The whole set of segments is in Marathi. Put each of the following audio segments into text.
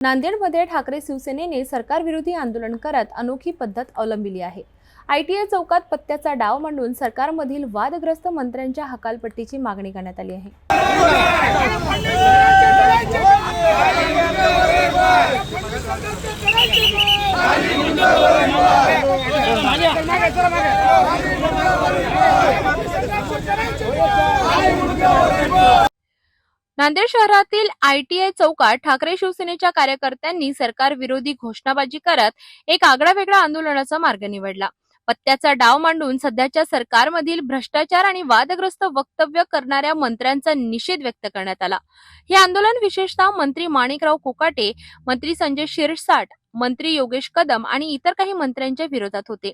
नांदेडमध्ये ठाकरे शिवसेनेने सरकारविरोधी आंदोलन करत अनोखी पद्धत अवलंबिली आहे। ITI चौकात पत्त्याचा डाव मांडून सरकारमधील वादग्रस्त मंत्र्यांच्या हकालपट्टीची मागणी करण्यात आली आहे। नांदेड शहरातील ITI चौकात ठाकरे शिवसेनेच्या कार्यकर्त्यांनी सरकार विरोधी घोषणाबाजी करत एक आगळावेगळा आंदोलनाचा मार्ग निवडला। पत्त्याचा डाव मांडून सध्याच्या सरकारमधील भ्रष्टाचार आणि वादग्रस्त वक्तव्य करणाऱ्या मंत्र्यांचा निषेध व्यक्त करण्यात आला। हे आंदोलन विशेषतः मंत्री माणिकराव कोकाटे, मंत्री संजय शिरसाट, मंत्री योगेश कदम आणि इतर काही मंत्र्यांच्या विरोधात होते।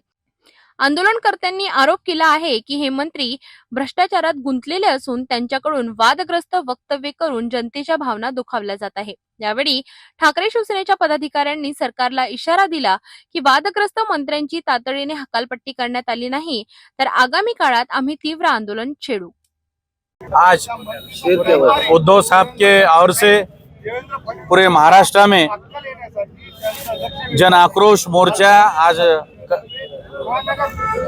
आंदोलनकर्त्यांनी आरोप केला आहे की हे मंत्री भ्रष्टाचारात गुंतलेले असून त्यांच्याकडून वादग्रस्त वक्तव्य करून जनतेच्या भावना दुखावल्या जात आहे। यावेळी ठाकरे शिवसेनेच्या पदाधिकाऱ्यांनी सरकारला इशारा दिला की वादग्रस्त मंत्र्यांची तातडीने हकालपट्टी करण्यात आली नाही तर आगामी काळात आम्ही तीव्र आंदोलन छेडू। आज उद्धव साहब के ओर से पूरे महाराष्ट्र में जन आक्रोश मोर्चा आज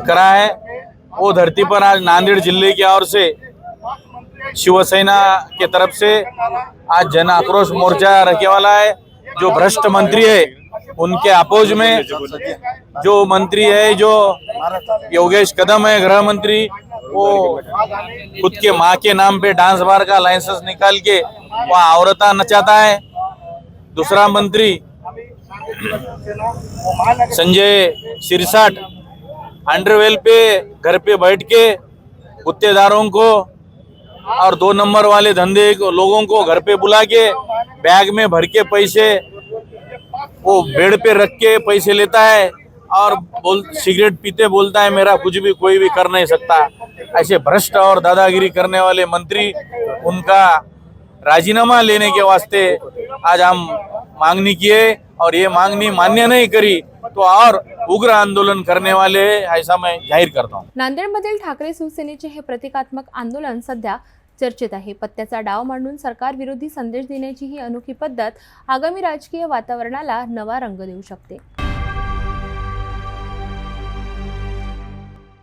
करा है। वो धरती पर आज नांदेड़ जिले की ओर से शिवसेना के तरफ से आज जन आक्रोश मोर्चा रखने वाला है। जो भ्रष्ट मंत्री है उनके अपोज में जो मंत्री है, जो योगेश कदम है गृह मंत्री, वो खुद के माँ के नाम पे डांस बार का लाइसेंस निकाल के वह औरता नचाता है। दूसरा मंत्री संजय शिरसाट अंडरवेल पे घर पे बैठ के गुत्तेदारों को और 2 नंबर वाले धंधे लोगों को घर पे बुला के बैग में भर के पैसे वो बेड पे रख के पैसे लेता है और सिगरेट पीते बोलता है मेरा कुछ भी कोई भी कर नहीं सकता। ऐसे भ्रष्ट और दादागिरी करने वाले मंत्री, उनका राजीनामा लेने के वास्ते आज हम मांगनी किए और ये मांगनी मान्य नहीं करी तो और उग्र आंदोलन करने वाले ऐसा मैं जाहीर करता हूँ। नांदेडमधील ठाकरे शिवसेनेचे हे प्रतिकात्मक आंदोलन सध्या चर्चेत आहे। पत्त्याचा डाव मांडून सरकार विरोधी संदेश देण्याची ही अनोखी पद्धत आगामी राजकीय वातावरणाला नवा रंग देऊ शकते।